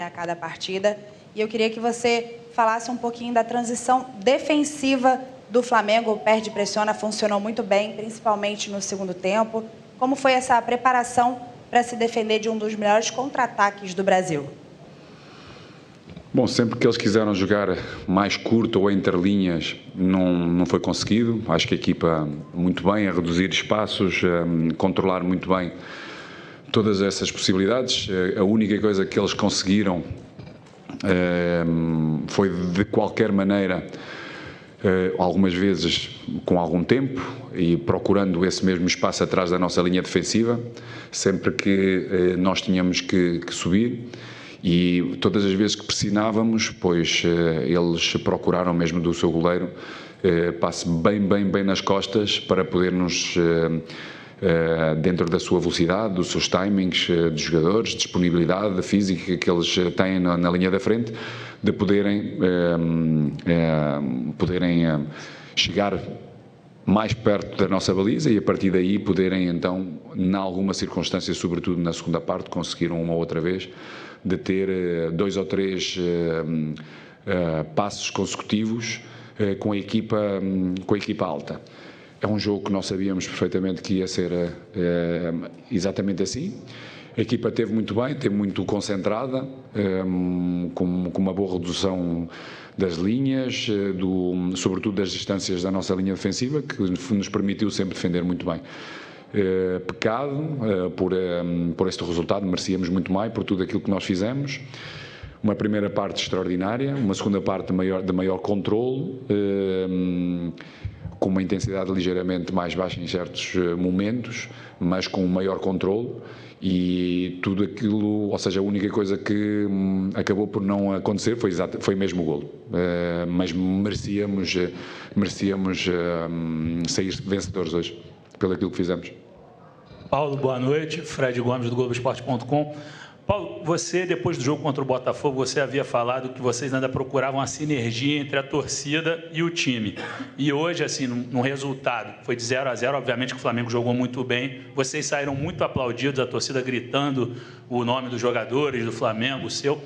a cada partida. E eu queria que você falasse um pouquinho da transição defensiva do Flamengo. O perde e pressiona funcionou muito bem, principalmente no segundo tempo. Como foi essa preparação para se defender de um dos melhores contra-ataques do Brasil? Bom, sempre que eles quiseram jogar mais curto ou entre linhas, não foi conseguido. Acho que a equipa muito bem a reduzir espaços, a controlar muito bem todas essas possibilidades. A única coisa que eles conseguiram foi, de qualquer maneira, algumas vezes com algum tempo e procurando esse mesmo espaço atrás da nossa linha defensiva, sempre que nós tínhamos que subir. E todas as vezes que pressionávamos, pois eles procuraram mesmo do seu goleiro passe bem nas costas para poder-nos, dentro da sua velocidade, dos seus timings dos jogadores, disponibilidade física que eles têm na linha da frente, de poderem chegar mais perto da nossa baliza e a partir daí poderem então, em alguma circunstância, sobretudo na segunda parte, conseguir uma ou outra vez de ter 2 ou 3 passos consecutivos com a equipa alta. É um jogo que nós sabíamos perfeitamente que ia ser exatamente assim. A equipa esteve muito bem, esteve muito concentrada, com uma boa redução das linhas, sobretudo das distâncias da nossa linha defensiva, que nos permitiu sempre defender muito bem. Pecado por este resultado, merecíamos muito mais por tudo aquilo que nós fizemos. Uma primeira parte extraordinária, uma segunda parte de maior controle, com uma intensidade ligeiramente mais baixa em certos momentos, mas com um maior controle. E tudo aquilo, ou seja, a única coisa que acabou por não acontecer foi mesmo o golo. Mas merecíamos sair vencedores hoje, pelo aquilo que fizemos. Paulo, boa noite. Fred Gomes, do Globoesporte.com. Paulo, você, depois do jogo contra o Botafogo, você havia falado que vocês ainda procuravam a sinergia entre a torcida e o time. E hoje, assim, no resultado, foi de 0-0, obviamente que o Flamengo jogou muito bem, vocês saíram muito aplaudidos, a torcida gritando o nome dos jogadores do Flamengo, o seu.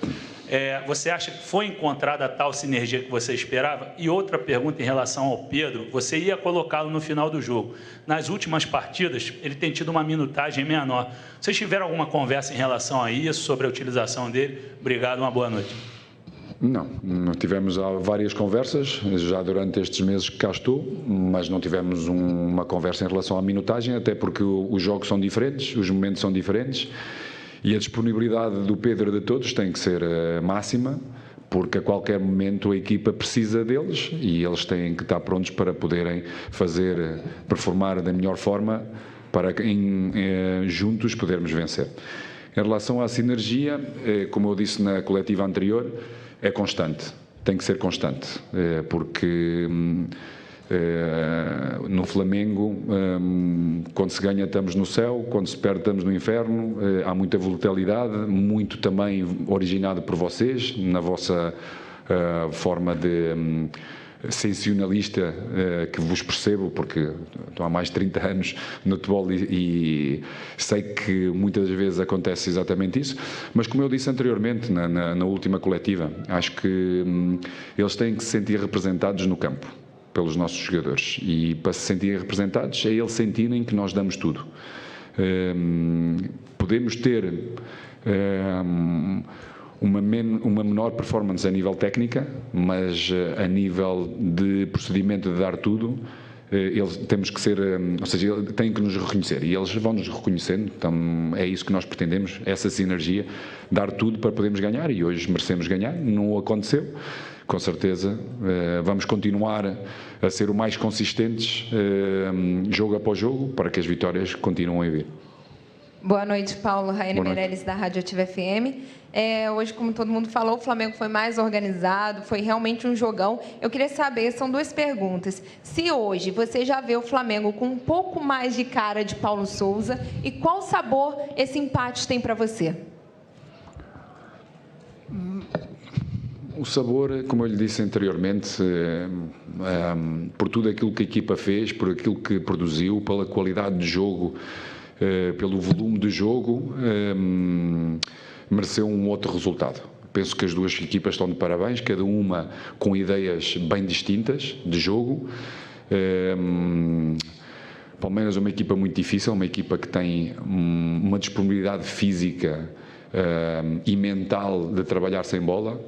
Você acha que foi encontrada a tal sinergia que você esperava? E outra pergunta em relação ao Pedro, você ia colocá-lo no final do jogo. Nas últimas partidas, ele tem tido uma minutagem menor. Vocês tiveram alguma conversa em relação a isso, sobre a utilização dele? Obrigado, uma boa noite. Não tivemos várias conversas, já durante estes meses que cá estou, mas não tivemos uma conversa em relação à minutagem, até porque os jogos são diferentes, os momentos são diferentes. E a disponibilidade do Pedro de todos tem que ser máxima, porque a qualquer momento a equipa precisa deles e eles têm que estar prontos para poderem performar da melhor forma para juntos podermos vencer. Em relação à sinergia, como eu disse na coletiva anterior, é constante, tem que ser constante, porque no Flamengo, quando se ganha estamos no céu, quando se perde estamos no inferno. Há muita volatilidade, muito também originado por vocês, na vossa forma de sensacionalista, que vos percebo, porque estou há mais de 30 anos no futebol e sei que muitas vezes acontece exatamente isso, mas como eu disse anteriormente na última coletiva, acho que eles têm que se sentir representados no campo pelos nossos jogadores, e para se sentirem representados é eles sentirem que nós damos tudo. Podemos ter uma menor performance a nível técnica, mas a nível de procedimento de dar tudo, eles temos que ser, ou seja, têm que nos reconhecer e eles vão nos reconhecendo. Então é isso que nós pretendemos, essa sinergia, dar tudo para podermos ganhar, e hoje merecemos ganhar. Não aconteceu, com certeza vamos continuar a ser o mais consistentes jogo após jogo, para que as vitórias continuem a vir. Boa noite, Paulo. Raiane Meirelles, da Rádio Ativa FM. Hoje, como todo mundo falou, o Flamengo foi mais organizado, foi realmente um jogão. Eu queria saber, são 2 perguntas. Se hoje você já vê o Flamengo com um pouco mais de cara de Paulo Souza, e qual sabor esse empate tem para você? O sabor, como eu lhe disse anteriormente, por tudo aquilo que a equipa fez, por aquilo que produziu, pela qualidade de jogo, pelo volume de jogo, mereceu um outro resultado. penso que as duas equipas estão de parabéns, cada uma com ideias bem distintas de jogo. Palmeiras é uma equipa muito difícil, uma equipa que tem uma disponibilidade física e mental de trabalhar sem bola,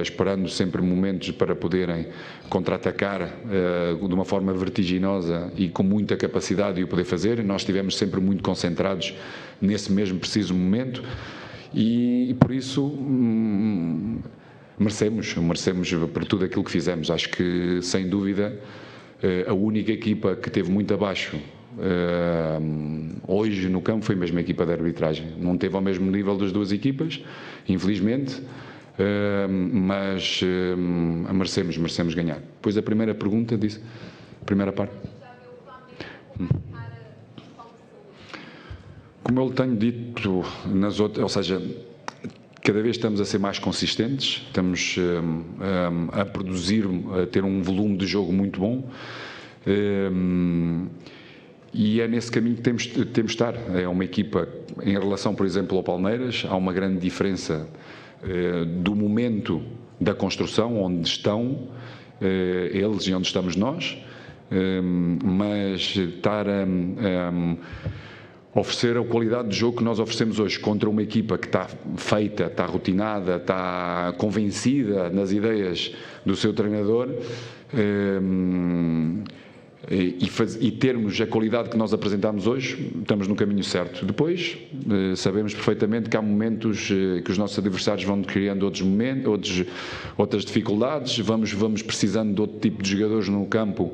esperando sempre momentos para poderem contra-atacar de uma forma vertiginosa e com muita capacidade de o poder fazer. Nós estivemos sempre muito concentrados nesse mesmo preciso momento e por isso merecemos por tudo aquilo que fizemos. Acho que, sem dúvida, a única equipa que teve muito abaixo hoje no campo foi mesmo a equipa de arbitragem. Não teve ao mesmo nível das duas equipas, infelizmente, mas merecemos ganhar. Depois a primeira pergunta disse, a primeira parte. Como eu tenho dito nas outras, ou seja, cada vez estamos a ser mais consistentes, estamos a produzir, a ter um volume de jogo muito bom. E é nesse caminho que temos de estar. É uma equipa, em relação, por exemplo, ao Palmeiras, há uma grande diferença do momento da construção, onde estão eles e onde estamos nós, mas estar a oferecer a qualidade de jogo que nós oferecemos hoje contra uma equipa que está feita, está rotinada, está convencida nas ideias do seu treinador, e termos a qualidade que nós apresentamos hoje, estamos no caminho certo. Depois, sabemos perfeitamente que há momentos que os nossos adversários vão criando outros momentos, outras dificuldades, vamos precisando de outro tipo de jogadores no campo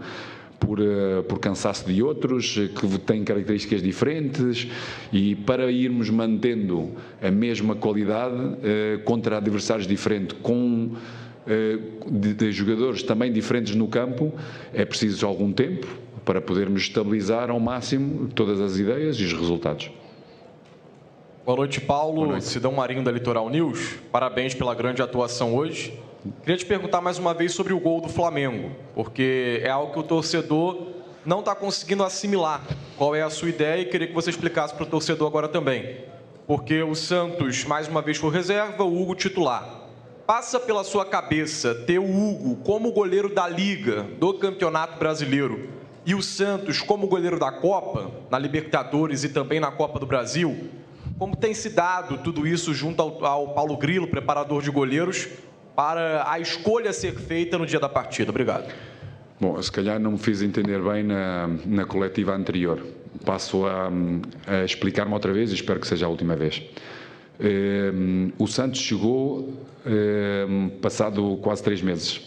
por cansaço de outros, que têm características diferentes, e para irmos mantendo a mesma qualidade contra adversários diferentes, com de jogadores também diferentes no campo, é preciso algum tempo para podermos estabilizar ao máximo todas as ideias e os resultados. Boa noite, Paulo. Boa noite. Sidão Marinho, da Litoral News. Parabéns pela grande atuação hoje. Queria te perguntar mais uma vez sobre o gol do Flamengo, porque é algo que o torcedor não está conseguindo assimilar. Qual é a sua ideia? E queria que você explicasse para o torcedor agora também. Porque o Santos, mais uma vez, foi reserva, o Hugo titular. Passa pela sua cabeça ter o Hugo como goleiro da Liga, do Campeonato Brasileiro, e o Santos como goleiro da Copa, na Libertadores e também na Copa do Brasil? Como tem se dado tudo isso junto ao Paulo Grilo, preparador de goleiros, para a escolha ser feita no dia da partida? Obrigado. Bom, se calhar não me fiz entender bem na coletiva anterior. Passo a explicar-me outra vez e espero que seja a última vez. O Santos chegou passado quase 3 meses.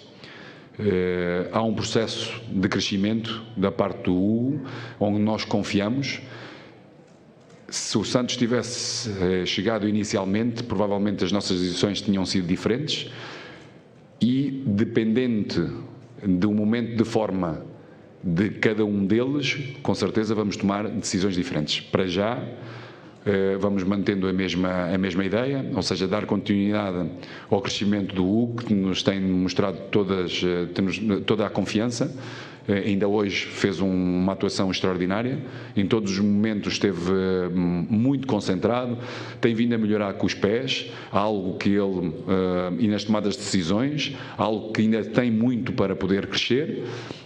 Há um processo de crescimento da parte do Hugo, onde nós confiamos. Se o Santos tivesse chegado inicialmente, provavelmente as nossas decisões tinham sido diferentes, e dependente do momento de forma de cada um deles, com certeza vamos tomar decisões diferentes. Para já, vamos mantendo a mesma ideia, ou seja, dar continuidade ao crescimento do Hugo, que nos tem mostrado toda a confiança. Ainda hoje fez uma atuação extraordinária, em todos os momentos esteve muito concentrado, tem vindo a melhorar com os pés, algo que ele, e nas tomadas de decisões, algo que ainda tem muito para poder crescer,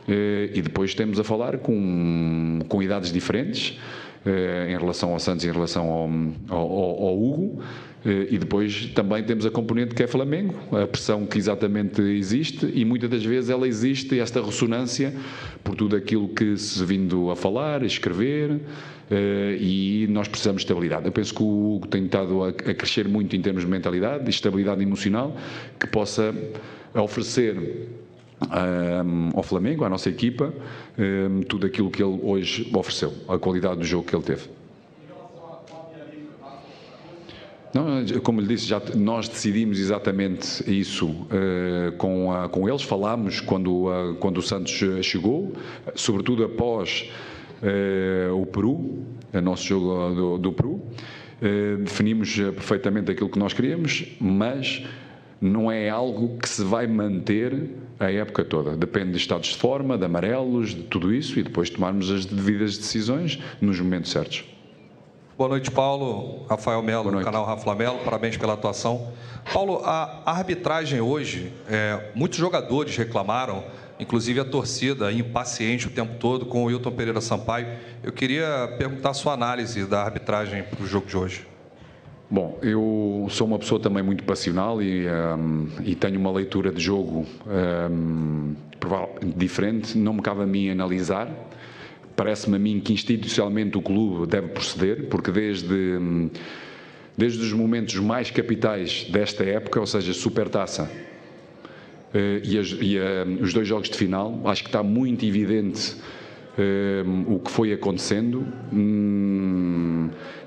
e depois temos a falar com idades diferentes, em relação ao Santos e em relação ao Hugo, e depois também temos a componente que é Flamengo, a pressão que exatamente existe, e muitas das vezes ela existe, esta ressonância, por tudo aquilo que se vindo a falar, a escrever, e nós precisamos de estabilidade. Eu penso que o Hugo tem estado a crescer muito em termos de mentalidade e estabilidade emocional, que possa oferecer ao Flamengo, à nossa equipa, tudo aquilo que ele hoje ofereceu, a qualidade do jogo que ele teve. Não, como lhe disse, nós decidimos exatamente isso com eles, falámos quando o Santos chegou, sobretudo após o Peru, o nosso jogo do Peru, definimos perfeitamente aquilo que nós queríamos, mas não é algo que se vai manter a época toda. Depende de estados de forma, de amarelos, de tudo isso, e depois tomarmos as devidas decisões nos momentos certos. Boa noite, Paulo. Rafael Melo, do canal Rafa Melo. Parabéns pela atuação. Paulo, a arbitragem hoje, muitos jogadores reclamaram, inclusive a torcida impaciente o tempo todo com o Wilton Pereira Sampaio. Eu queria perguntar a sua análise da arbitragem para o jogo de hoje. Bom, eu sou uma pessoa também muito passional e tenho uma leitura de jogo diferente. Não me cabe a mim analisar. Parece-me a mim que institucionalmente o clube deve proceder, porque desde os momentos mais capitais desta época, ou seja, Supertaça e os 2 jogos de final, acho que está muito evidente o que foi acontecendo.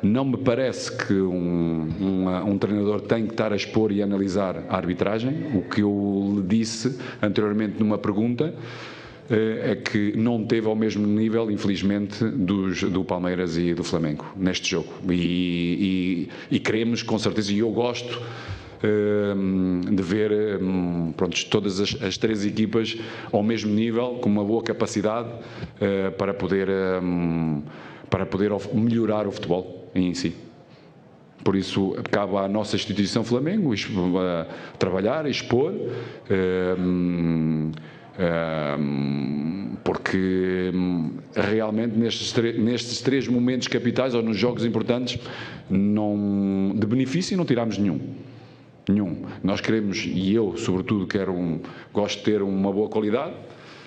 Não me parece que um treinador tem que estar a expor e a analisar a arbitragem. O que eu lhe disse anteriormente numa pergunta é que não teve ao mesmo nível, infelizmente, do Palmeiras e do Flamengo neste jogo. E queremos, com certeza, e eu gosto de ver todas as 3 equipas ao mesmo nível, com uma boa capacidade para poder melhorar o futebol em si. Por isso, cabe à nossa instituição Flamengo trabalhar, expor, porque realmente nestes 3 momentos capitais ou nos jogos importantes de benefício não tiramos nenhum. Nós queremos, e eu sobretudo gosto de ter uma boa qualidade,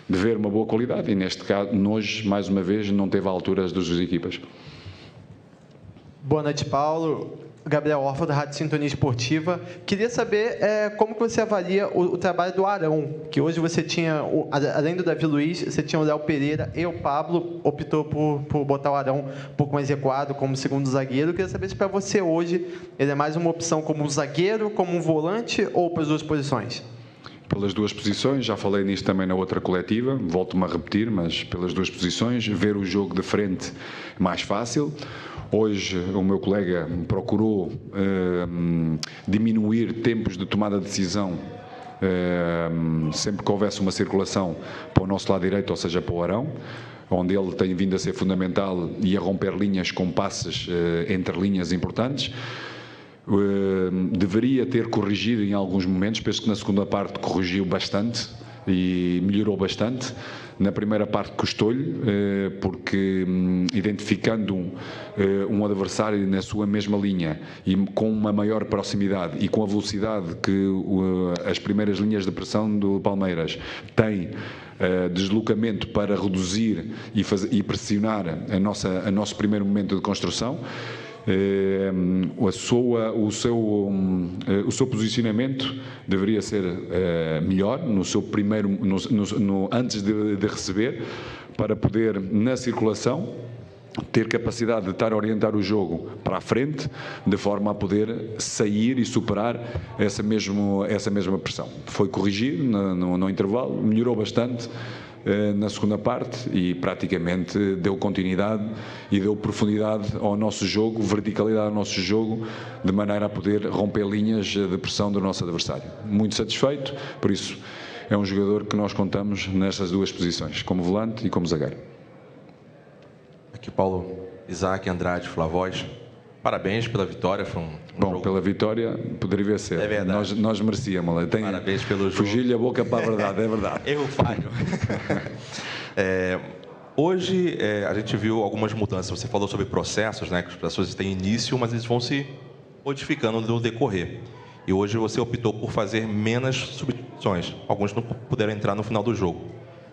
de ver uma boa qualidade, e neste caso hoje mais uma vez não teve a altura das 2 equipas. Boa noite, Paulo. Gabriel Orfa, da Rádio Sintonia Esportiva. Queria saber como que você avalia o trabalho do Arão, que hoje você tinha, além do Davi Luiz, você tinha o Léo Pereira e o Pablo, optou por botar o Arão um pouco mais recuado como segundo zagueiro. Queria saber se para você hoje ele é mais uma opção como um zagueiro, como um volante ou para as 2 posições? Pelas 2 posições, já falei nisto também na outra coletiva, volto-me a repetir, mas pelas 2 posições, ver o jogo de frente é mais fácil. Hoje o meu colega procurou diminuir tempos de tomada de decisão sempre que houvesse uma circulação para o nosso lado direito, ou seja, para o Arão, onde ele tem vindo a ser fundamental e a romper linhas com passes entre linhas importantes. Deveria ter corrigido em alguns momentos, penso que na segunda parte corrigiu bastante e melhorou bastante. Na primeira parte custou-lhe, porque identificando um adversário na sua mesma linha e com uma maior proximidade e com a velocidade que as primeiras linhas de pressão do Palmeiras têm, deslocamento para reduzir e pressionar o nosso primeiro momento de construção, o seu posicionamento deveria ser melhor no seu primeiro, antes de receber, para poder, na circulação, ter capacidade de estar a orientar o jogo para a frente, de forma a poder sair e superar essa mesma pressão. Foi corrigido no intervalo, melhorou bastante na segunda parte e praticamente deu continuidade e deu profundidade ao nosso jogo, verticalidade ao nosso jogo, de maneira a poder romper linhas de pressão do nosso adversário. Muito satisfeito, por isso é um jogador que nós contamos nestas 2 posições, como volante e como zagueiro. Aqui Paulo, Isaac Andrade, Flavóis. Parabéns pela vitória. Foi Bom, jogo... pela vitória poderia ser. É verdade. Nós merecíamos. Parabéns pelo jogo. Fugir-lhe a boca para a verdade, é verdade. Erro falho. Hoje a gente viu algumas mudanças. Você falou sobre processos, né? Que os processos têm início, mas eles vão se modificando no decorrer. E hoje você optou por fazer menos substituições. Alguns não puderam entrar no final do jogo.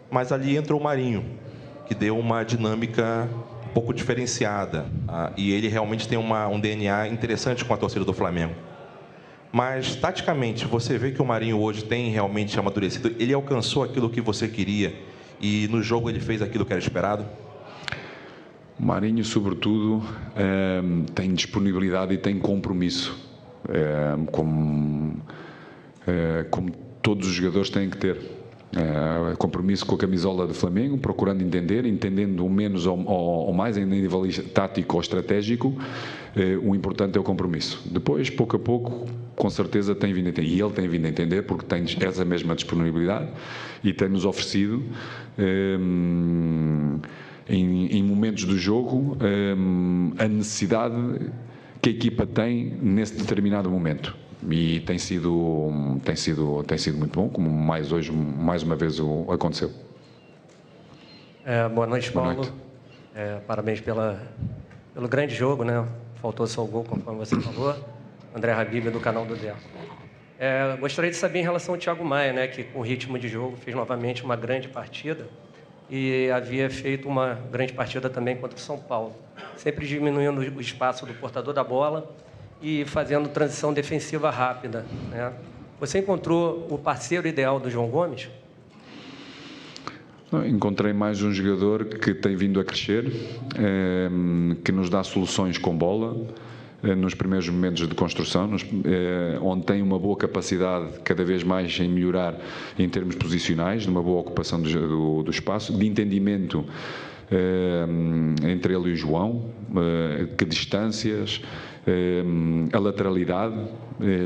Mas ali entrou o Marinho, que deu uma dinâmica um pouco diferenciada, e ele realmente tem um DNA interessante com a torcida do Flamengo. Mas, taticamente, você vê que o Marinho hoje tem realmente amadurecido? Ele alcançou aquilo que você queria e no jogo ele fez aquilo que era esperado? O Marinho, sobretudo, tem disponibilidade e tem compromisso, como todos os jogadores têm que ter. Compromisso com a camisola do Flamengo, procurando entendendo o menos ou mais em nível tático ou estratégico. O importante é o compromisso. Depois, pouco a pouco, com certeza tem vindo a entender, e ele tem vindo a entender, porque tem essa mesma disponibilidade e tem-nos oferecido em momentos do jogo, a necessidade que a equipa tem nesse determinado momento. E tem sido muito bom, como mais uma vez aconteceu. Boa noite, Paulo. Boa noite. Parabéns pelo grande jogo, né? Faltou só o gol, conforme você falou. André Habib, do canal do Deco. Gostaria de saber em relação ao Thiago Maia, né? Que com ritmo de jogo fez novamente uma grande partida e havia feito uma grande partida também contra o São Paulo. Sempre diminuindo o espaço do portador da bola e fazendo transição defensiva rápida, né? Você encontrou o parceiro ideal do João Gomes? Encontrei mais um jogador que tem vindo a crescer, que nos dá soluções com bola, nos primeiros momentos de construção, onde tem uma boa capacidade cada vez mais em melhorar em termos posicionais, de uma boa ocupação do espaço, de entendimento entre ele e o João, que distâncias, a lateralidade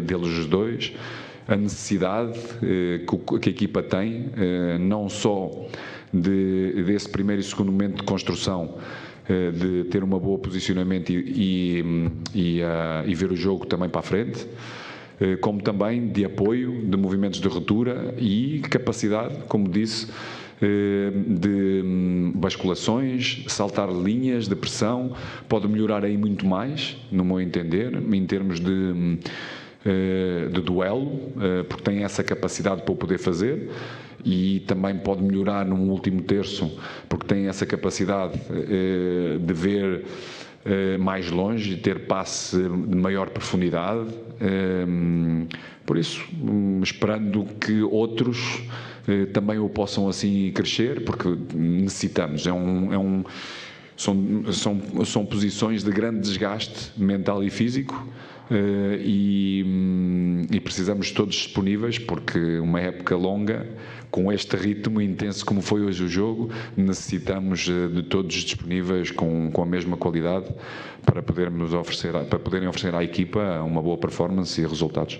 deles os dois, a necessidade que a equipa tem, não só desse primeiro e segundo momento de construção, de ter um bom posicionamento e ver o jogo também para a frente, como também de apoio, de movimentos de ruptura e capacidade, como disse, de basculações, saltar linhas de pressão. Pode melhorar aí muito mais, no meu entender, em termos de duelo, porque tem essa capacidade para o poder fazer, e também pode melhorar num último terço, porque tem essa capacidade de ver mais longe, ter passe de maior profundidade. Por isso, esperando que outros também o possam assim crescer, porque necessitamos. São posições de grande desgaste mental e físico, e precisamos todos disponíveis, porque uma época longa, com este ritmo intenso como foi hoje o jogo, necessitamos de todos disponíveis com a mesma qualidade para poderem oferecer à equipa uma boa performance e resultados.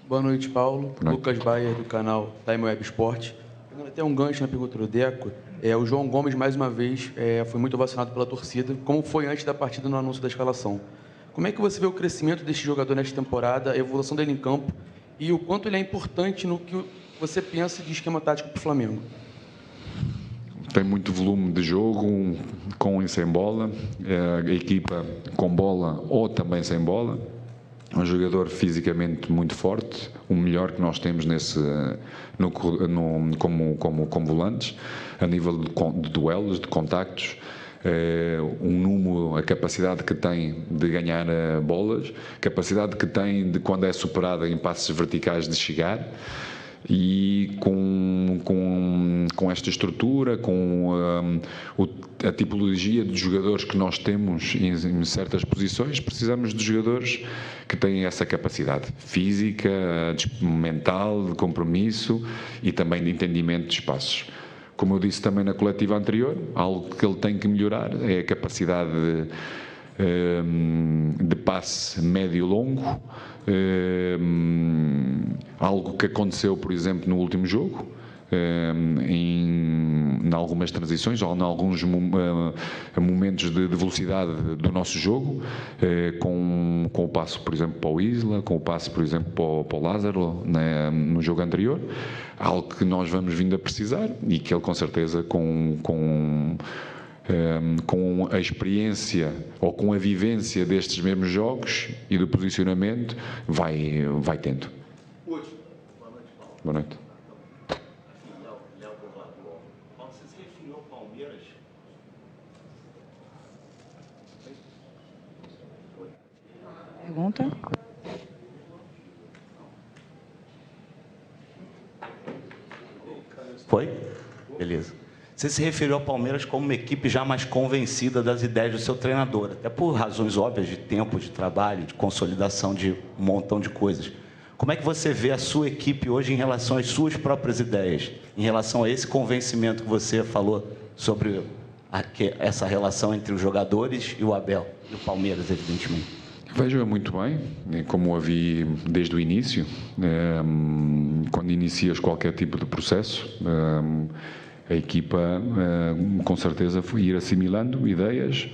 Boa noite, Paulo. Boa noite. Lucas Bayer, do canal Time Web Sport. Pegando até um gancho na pergunta do Deco, o João Gomes, mais uma vez, foi muito ovacionado pela torcida, como foi antes da partida no anúncio da escalação. Como é que você vê o crescimento desse jogador nesta temporada, a evolução dele em campo e o quanto ele é importante no que você pensa de esquema tático para o Flamengo? Tem muito volume de jogo, com e sem bola, a equipa com bola ou também sem bola. É um jogador fisicamente muito forte, o melhor que nós temos como volantes, a nível de duelos, de contactos. A capacidade que tem de ganhar bolas, capacidade que tem de, quando é superada em passes verticais, de chegar, e com esta estrutura, com a tipologia de jogadores que nós temos em certas posições, precisamos de jogadores que têm essa capacidade física, mental, de compromisso e também de entendimento de espaços. Como eu disse também na coletiva anterior, algo que ele tem que melhorar é a capacidade de passe médio-longo, algo que aconteceu, por exemplo, no último jogo, em algumas transições ou em alguns momentos de velocidade do nosso jogo, com o passo, por exemplo, para o Isla, com o passo, por exemplo, para o Lázaro, no jogo anterior, algo que nós vamos vindo a precisar e que ele, com certeza, com a experiência ou com a vivência destes mesmos jogos e do posicionamento, vai tendo. Boa noite. Você se referiu ao Palmeiras? Pergunta? Foi? Beleza. Você se referiu ao Palmeiras como uma equipe já mais convencida das ideias do seu treinador, até por razões óbvias de tempo, de trabalho, de consolidação de um montão de coisas. Como é que você vê a sua equipe hoje em relação às suas próprias ideias, em relação a esse convencimento que você falou sobre essa relação entre os jogadores e o Abel, e o Palmeiras, evidentemente? Vejo muito bem, como a vi desde o início, quando inicias qualquer tipo de processo, a equipa, com certeza, foi ir assimilando ideias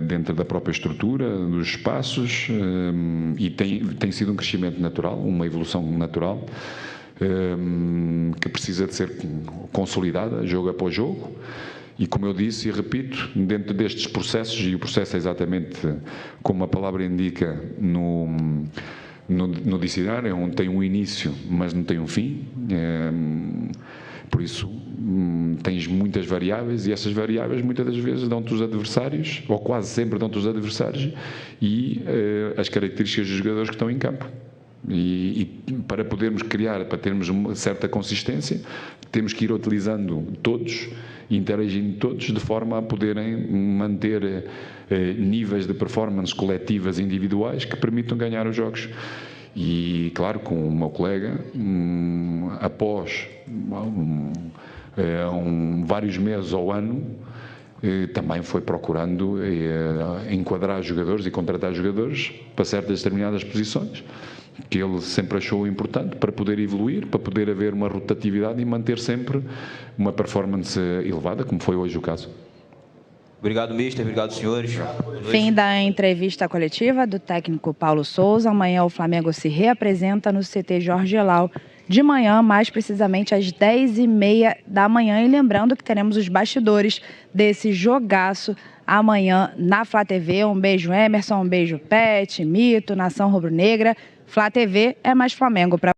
dentro da própria estrutura, dos espaços, e tem sido um crescimento natural, uma evolução natural, que precisa de ser consolidada, jogo após jogo. E, como eu disse e repito, dentro destes processos, e o processo é exatamente como a palavra indica no dicionário, onde tem um início, mas não tem um fim. Por isso, tens muitas variáveis, e essas variáveis muitas das vezes dão-te os adversários, ou quase sempre dão-te os adversários, e as características dos jogadores que estão em campo. E para podermos criar, para termos uma certa consistência, temos que ir utilizando todos, interagindo todos, de forma a poderem manter níveis de performance coletivas e individuais que permitam ganhar os jogos. E, claro, com o meu colega, após vários meses ao ano, também foi procurando enquadrar jogadores e contratar jogadores para certas determinadas posições, que ele sempre achou importante para poder evoluir, para poder haver uma rotatividade e manter sempre uma performance elevada, como foi hoje o caso. Obrigado, mister. Obrigado, senhores. Fim da entrevista coletiva do técnico Paulo Souza. Amanhã o Flamengo se reapresenta no CT Jorge Gelau de manhã, mais precisamente às 10h30 da manhã. E lembrando que teremos os bastidores desse jogaço amanhã na Flá TV. Um beijo, Emerson. Um beijo, Pet, Mito, Nação Rubro-Negra. Flá TV é mais Flamengo para